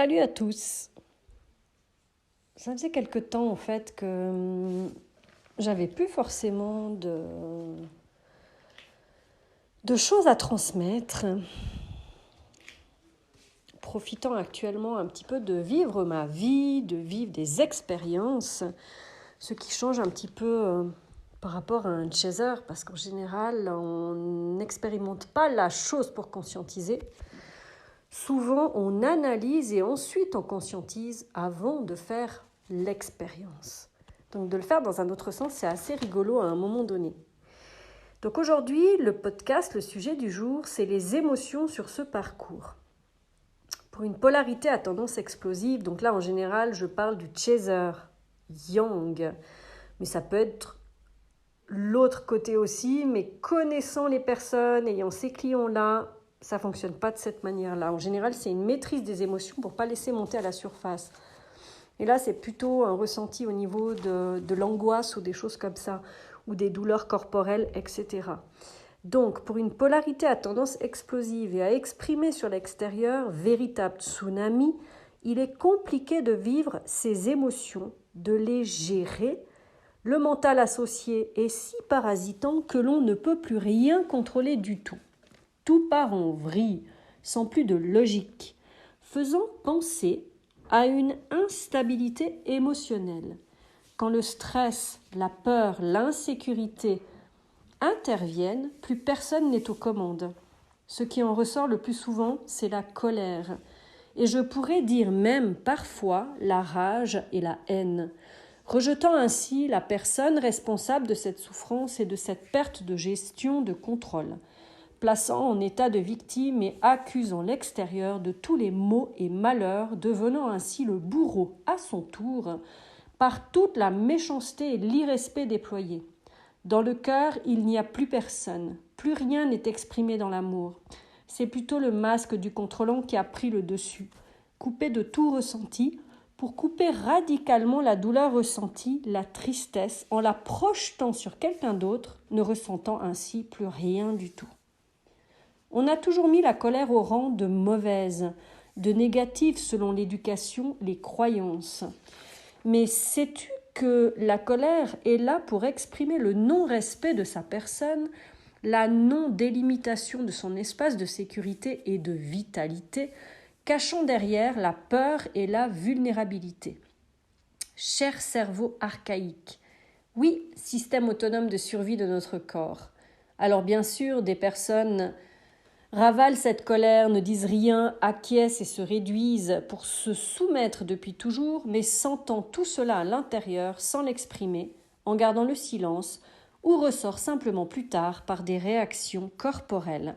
Salut à tous. Ça faisait quelque temps en fait que j'avais plus forcément de choses à transmettre, profitant actuellement un petit peu de vivre ma vie, de vivre des expériences, ce qui change un petit peu par rapport à un chaser, parce qu'en général, on n'expérimente pas la chose pour conscientiser. Souvent, on analyse et ensuite on conscientise avant de faire l'expérience. Donc de le faire dans un autre sens, c'est assez rigolo à un moment donné. Donc aujourd'hui, le podcast, le sujet du jour, c'est les émotions sur ce parcours. Pour une polarité à tendance explosive, donc là en général, je parle du chaser, yang, mais ça peut être l'autre côté aussi, mais connaissant les personnes, ayant ces clients-là, ça ne fonctionne pas de cette manière-là. En général, c'est une maîtrise des émotions pour ne pas laisser monter à la surface. Et là, c'est plutôt un ressenti au niveau de l'angoisse ou des choses comme ça, ou des douleurs corporelles, etc. Donc, pour une polarité à tendance explosive et à exprimer sur l'extérieur, véritable tsunami, il est compliqué de vivre ces émotions, de les gérer. Le mental associé est si parasitant que l'on ne peut plus rien contrôler du tout. Tout part en vrille, sans plus de logique, faisant penser à une instabilité émotionnelle. Quand le stress, la peur, l'insécurité interviennent, plus personne n'est aux commandes. Ce qui en ressort le plus souvent, c'est la colère. Et je pourrais dire même parfois la rage et la haine, rejetant ainsi la personne responsable de cette souffrance et de cette perte de gestion de contrôle, plaçant en état de victime et accusant l'extérieur de tous les maux et malheurs, devenant ainsi le bourreau à son tour par toute la méchanceté et l'irrespect déployés. Dans le cœur, il n'y a plus personne, plus rien n'est exprimé dans l'amour. C'est plutôt le masque du contrôlant qui a pris le dessus, coupé de tout ressenti, pour couper radicalement la douleur ressentie, la tristesse, en la projetant sur quelqu'un d'autre, ne ressentant ainsi plus rien du tout. On a toujours mis la colère au rang de mauvaise, de négative selon l'éducation, les croyances. Mais sais-tu que la colère est là pour exprimer le non-respect de sa personne, la non-délimitation de son espace de sécurité et de vitalité, cachant derrière la peur et la vulnérabilité. Cher cerveau archaïque, oui, système autonome de survie de notre corps. Alors bien sûr, des personnes ravalent cette colère, ne disent rien, acquiescent et se réduisent pour se soumettre depuis toujours, mais sentant tout cela à l'intérieur sans l'exprimer, en gardant le silence, ou ressort simplement plus tard par des réactions corporelles.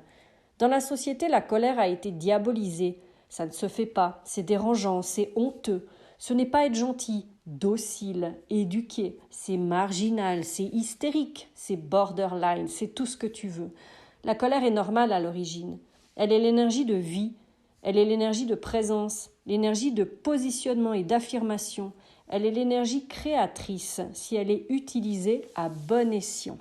Dans la société, la colère a été diabolisée. Ça ne se fait pas, c'est dérangeant, c'est honteux. Ce n'est pas être gentil, docile, éduqué, c'est marginal, c'est hystérique, c'est borderline, c'est tout ce que tu veux. La colère est normale à l'origine. Elle est l'énergie de vie, elle est l'énergie de présence, l'énergie de positionnement et d'affirmation. Elle est l'énergie créatrice si elle est utilisée à bon escient.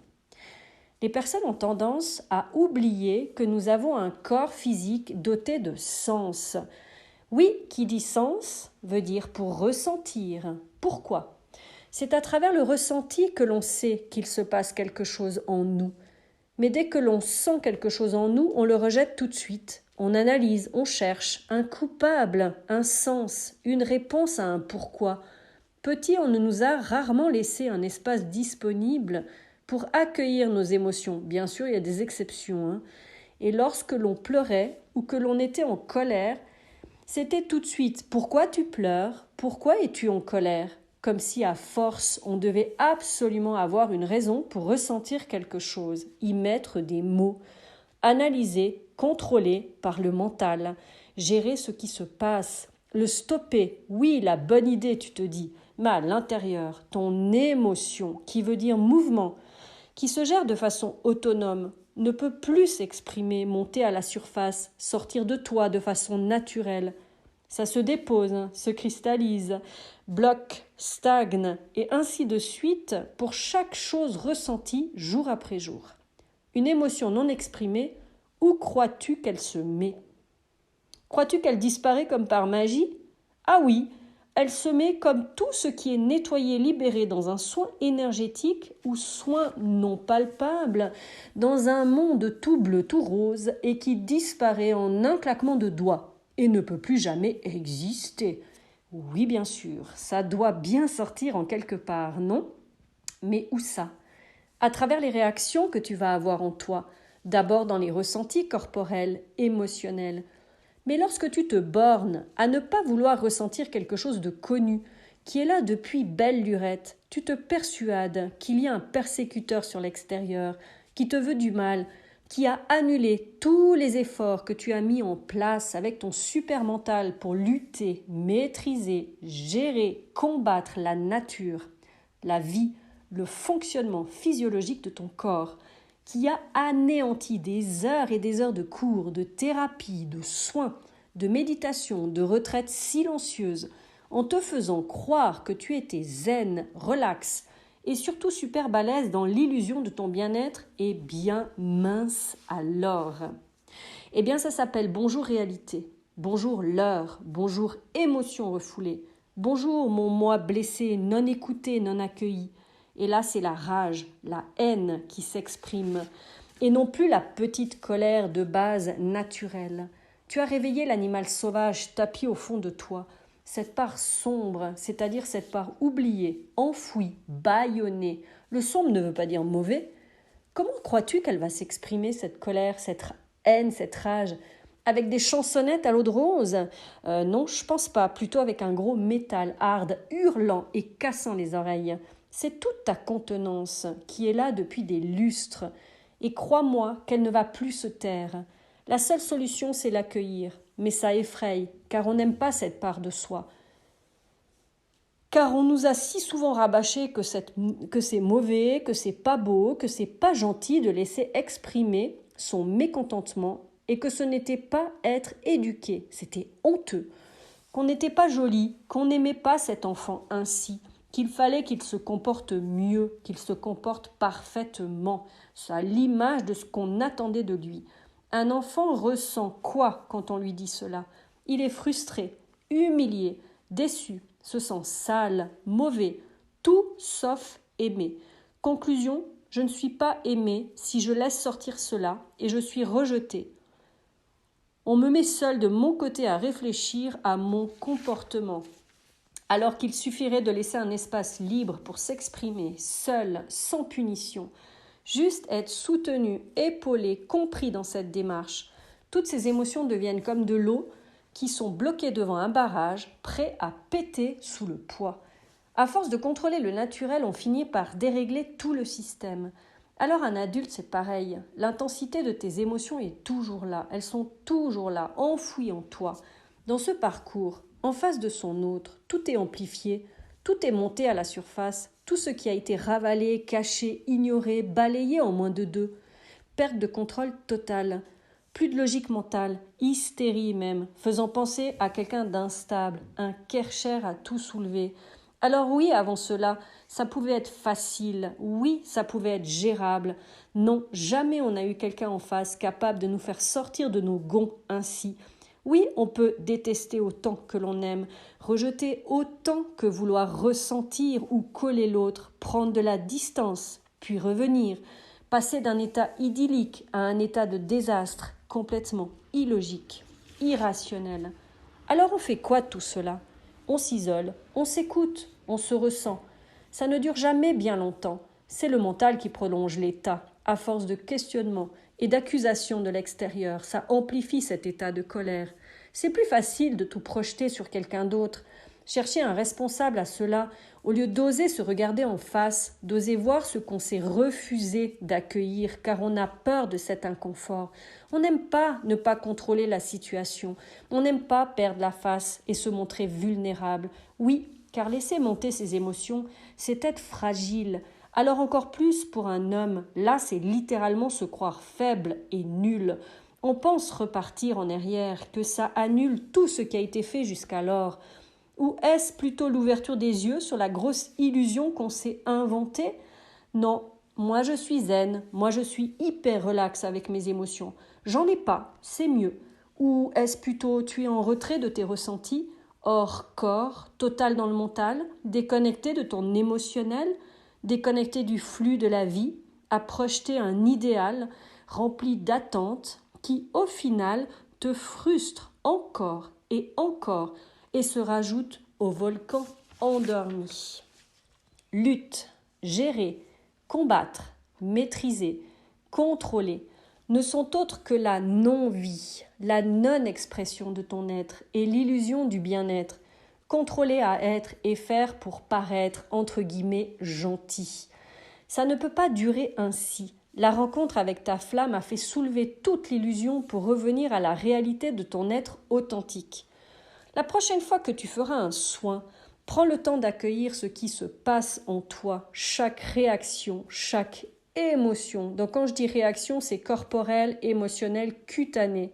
Les personnes ont tendance à oublier que nous avons un corps physique doté de sens. Oui, qui dit sens veut dire pour ressentir. Pourquoi ? C'est à travers le ressenti que l'on sait qu'il se passe quelque chose en nous. Mais dès que l'on sent quelque chose en nous, on le rejette tout de suite. On analyse, on cherche un coupable, un sens, une réponse à un pourquoi. Petit, on nous a rarement laissé un espace disponible pour accueillir nos émotions. Bien sûr, il y a des exceptions. Et lorsque l'on pleurait ou que l'on était en colère, c'était tout de suite « Pourquoi tu pleures ? Pourquoi es-tu en colère ?» Comme si à force, on devait absolument avoir une raison pour ressentir quelque chose, y mettre des mots, analyser, contrôler par le mental, gérer ce qui se passe, le stopper. Oui, la bonne idée, tu te dis, mais à l'intérieur, ton émotion, qui veut dire mouvement, qui se gère de façon autonome, ne peut plus s'exprimer, monter à la surface, sortir de toi de façon naturelle. Ça se dépose, se cristallise, bloque, stagne, et ainsi de suite pour chaque chose ressentie jour après jour. Une émotion non exprimée, où crois-tu qu'elle se met ? Crois-tu qu'elle disparaît comme par magie ? Ah oui, elle se met comme tout ce qui est nettoyé, libéré dans un soin énergétique ou soin non palpable, dans un monde tout bleu, tout rose et qui disparaît en un claquement de doigts et ne peut plus jamais exister. Oui, bien sûr, ça doit bien sortir en quelque part, non? Mais où ça? À travers les réactions que tu vas avoir en toi, d'abord dans les ressentis corporels, émotionnels. Mais lorsque tu te bornes à ne pas vouloir ressentir quelque chose de connu, qui est là depuis belle lurette, tu te persuades qu'il y a un persécuteur sur l'extérieur, qui te veut du mal, qui a annulé tous les efforts que tu as mis en place avec ton super mental pour lutter, maîtriser, gérer, combattre la nature, la vie, le fonctionnement physiologique de ton corps, qui a anéanti des heures et des heures de cours, de thérapie, de soins, de méditation, de retraite silencieuse, en te faisant croire que tu étais zen, relax et surtout super balèze dans l'illusion de ton bien-être et bien mince alors. Eh bien, ça s'appelle bonjour réalité, bonjour l'heure, bonjour émotion refoulée, bonjour mon moi blessé, non écouté, non accueilli. Et là, c'est la rage, la haine qui s'exprime, et non plus la petite colère de base naturelle. Tu as réveillé l'animal sauvage tapi au fond de toi, cette part sombre, c'est-à-dire cette part oubliée, enfouie, bâillonnée. Le sombre ne veut pas dire mauvais. Comment crois-tu qu'elle va s'exprimer, cette colère, cette haine, cette rage? Avec des chansonnettes à l'eau de rose? Non, je pense pas. Plutôt avec un gros métal hard, hurlant et cassant les oreilles. C'est toute ta contenance qui est là depuis des lustres. Et crois-moi qu'elle ne va plus se taire. La seule solution, c'est l'accueillir. Mais ça effraie, car on n'aime pas cette part de soi. Car on nous a si souvent rabâché que c'est mauvais, que c'est pas beau, que c'est pas gentil de laisser exprimer son mécontentement et que ce n'était pas être éduqué, c'était honteux, qu'on n'était pas joli, qu'on n'aimait pas cet enfant ainsi, qu'il fallait qu'il se comporte mieux, qu'il se comporte parfaitement, à l'image de ce qu'on attendait de lui. Un enfant ressent quoi quand on lui dit cela? Il est frustré, humilié, déçu, se sent sale, mauvais, tout sauf aimé. Conclusion, je ne suis pas aimé si je laisse sortir cela et je suis rejeté. On me met seul de mon côté à réfléchir à mon comportement, alors qu'il suffirait de laisser un espace libre pour s'exprimer, seul, sans punition, juste être soutenu, épaulé, compris dans cette démarche. Toutes ces émotions deviennent comme de l'eau qui sont bloquées devant un barrage, prêts à péter sous le poids. À force de contrôler le naturel, on finit par dérégler tout le système. Alors un adulte, c'est pareil. L'intensité de tes émotions est toujours là. Elles sont toujours là, enfouies en toi. Dans ce parcours, en face de son autre, tout est amplifié, tout est monté à la surface, tout ce qui a été ravalé, caché, ignoré, balayé en moins de deux. Perte de contrôle totale. Plus de logique mentale, hystérie même, faisant penser à quelqu'un d'instable, un Kercher à tout soulever. Alors oui, avant cela, ça pouvait être facile, oui, ça pouvait être gérable. Non, jamais on n'a eu quelqu'un en face capable de nous faire sortir de nos gonds ainsi. Oui, on peut détester autant que l'on aime, rejeter autant que vouloir ressentir ou coller l'autre, prendre de la distance, puis revenir, passer d'un état idyllique à un état de désastre, complètement illogique, irrationnel. Alors on fait quoi de tout cela? On s'isole, on s'écoute, on se ressent. Ça ne dure jamais bien longtemps. C'est le mental qui prolonge l'état, à force de questionnement et d'accusation de l'extérieur. Ça amplifie cet état de colère. C'est plus facile de tout projeter sur quelqu'un d'autre. Chercher un responsable à cela, au lieu d'oser se regarder en face, d'oser voir ce qu'on s'est refusé d'accueillir, car on a peur de cet inconfort. On n'aime pas ne pas contrôler la situation. On n'aime pas perdre la face et se montrer vulnérable. Oui, car laisser monter ses émotions, c'est être fragile. Alors encore plus pour un homme, là c'est littéralement se croire faible et nul. On pense repartir en arrière, que ça annule tout ce qui a été fait jusqu'alors. Ou est-ce plutôt l'ouverture des yeux sur la grosse illusion qu'on s'est inventée? Non, moi je suis zen, moi je suis hyper relax avec mes émotions. J'en ai pas, c'est mieux. Ou est-ce plutôt tu es en retrait de tes ressentis, hors corps, total dans le mental, déconnecté de ton émotionnel, déconnecté du flux de la vie, à projeter un idéal rempli d'attentes qui, au final, te frustre encore et se rajoute au volcan endormi. Lutte, gérer, combattre, maîtriser, contrôler ne sont autres que la non-vie, la non-expression de ton être et l'illusion du bien-être, contrôler à être et faire pour paraître, entre guillemets, gentil. Ça ne peut pas durer ainsi. La rencontre avec ta flamme a fait soulever toute l'illusion pour revenir à la réalité de ton être authentique. La prochaine fois que tu feras un soin, prends le temps d'accueillir ce qui se passe en toi, chaque réaction, chaque émotion. Donc quand je dis réaction, c'est corporel, émotionnel, cutané.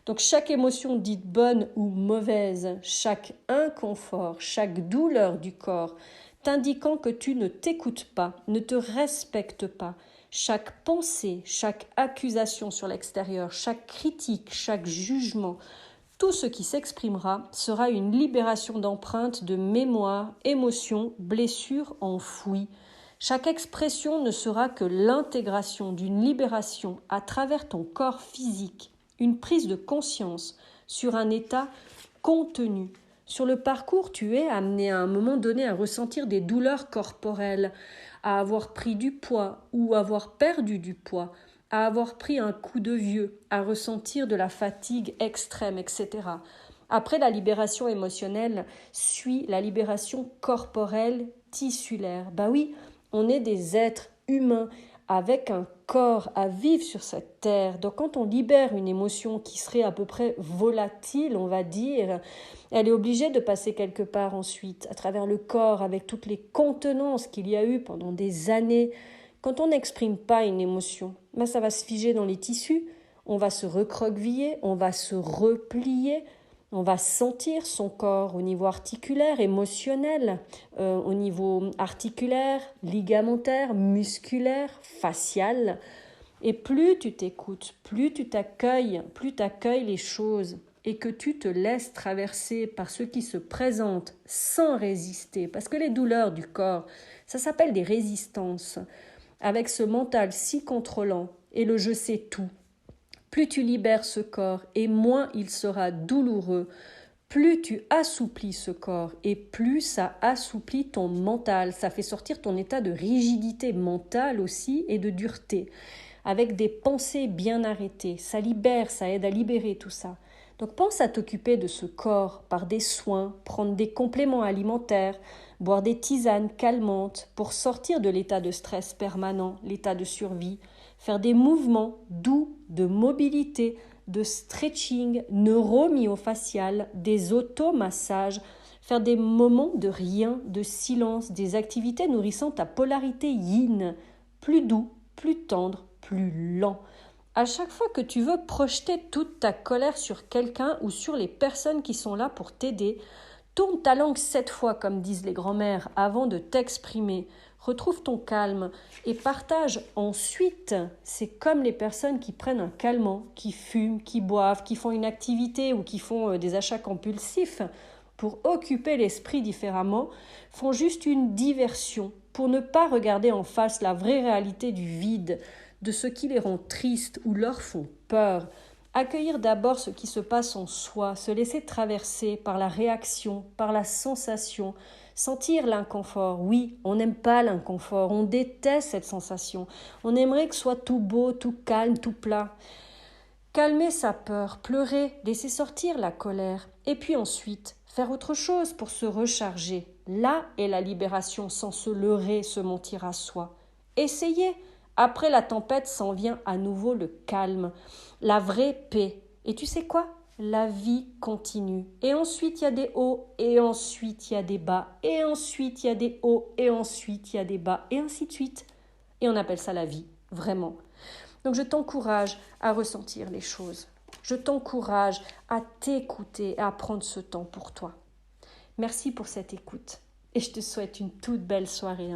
Donc chaque émotion dite bonne ou mauvaise, chaque inconfort, chaque douleur du corps, t'indiquant que tu ne t'écoutes pas, ne te respectes pas, chaque pensée, chaque accusation sur l'extérieur, chaque critique, chaque jugement, tout ce qui s'exprimera sera une libération d'empreintes de mémoire, émotions, blessures enfouies. Chaque expression ne sera que l'intégration d'une libération à travers ton corps physique, une prise de conscience sur un état contenu. Sur le parcours, tu es amené à un moment donné à ressentir des douleurs corporelles, à avoir pris du poids ou avoir perdu du poids, à avoir pris un coup de vieux, à ressentir de la fatigue extrême, etc. Après la libération émotionnelle, suit la libération corporelle tissulaire. Bah oui, on est des êtres humains avec un corps à vivre sur cette terre. Donc quand on libère une émotion qui serait à peu près volatile, on va dire, elle est obligée de passer quelque part ensuite, à travers le corps, avec toutes les contenances qu'il y a eu pendant des années. Quand on n'exprime pas une émotion, ça va se figer dans les tissus, on va se recroqueviller, on va se replier, on va sentir son corps au niveau articulaire, émotionnel, au niveau articulaire, ligamentaire, musculaire, facial. Et plus tu t'écoutes, plus tu t'accueilles les choses et que tu te laisses traverser par ce qui se présente sans résister, parce que les douleurs du corps, ça s'appelle des résistances. Avec ce mental si contrôlant et le je sais tout, plus tu libères ce corps et moins il sera douloureux, plus tu assouplis ce corps et plus ça assouplit ton mental, ça fait sortir ton état de rigidité mentale aussi et de dureté, avec des pensées bien arrêtées, ça libère, ça aide à libérer tout ça. Donc pense à t'occuper de ce corps par des soins, prendre des compléments alimentaires, boire des tisanes calmantes pour sortir de l'état de stress permanent, l'état de survie, faire des mouvements doux de mobilité, de stretching neuro-myofacial, des automassages, faire des moments de rien, de silence, des activités nourrissant ta polarité yin, plus doux, plus tendre, plus lent. À chaque fois que tu veux projeter toute ta colère sur quelqu'un ou sur les personnes qui sont là pour t'aider, tourne ta langue 7 fois, comme disent les grands-mères, avant de t'exprimer. Retrouve ton calme et partage ensuite. C'est comme les personnes qui prennent un calmant, qui fument, qui boivent, qui font une activité ou qui font des achats compulsifs pour occuper l'esprit différemment, font juste une diversion pour ne pas regarder en face la vraie réalité du vide, de ce qui les rend tristes ou leur font peur. Accueillir d'abord ce qui se passe en soi, se laisser traverser par la réaction, par la sensation, sentir l'inconfort. Oui, on n'aime pas l'inconfort, on déteste cette sensation. On aimerait que ce soit tout beau, tout calme, tout plat. Calmer sa peur, pleurer, laisser sortir la colère, et puis ensuite faire autre chose pour se recharger. Là est la libération sans se leurrer, se mentir à soi. Essayez. Après la tempête s'en vient à nouveau le calme, la vraie paix. Et tu sais quoi ? La vie continue. Et ensuite, il y a des hauts, et ensuite, il y a des bas, et ensuite, il y a des hauts, et ensuite, il y a des bas, et ainsi de suite. Et on appelle ça la vie, vraiment. Donc, je t'encourage à ressentir les choses. Je t'encourage à t'écouter et à prendre ce temps pour toi. Merci pour cette écoute. Et je te souhaite une toute belle soirée.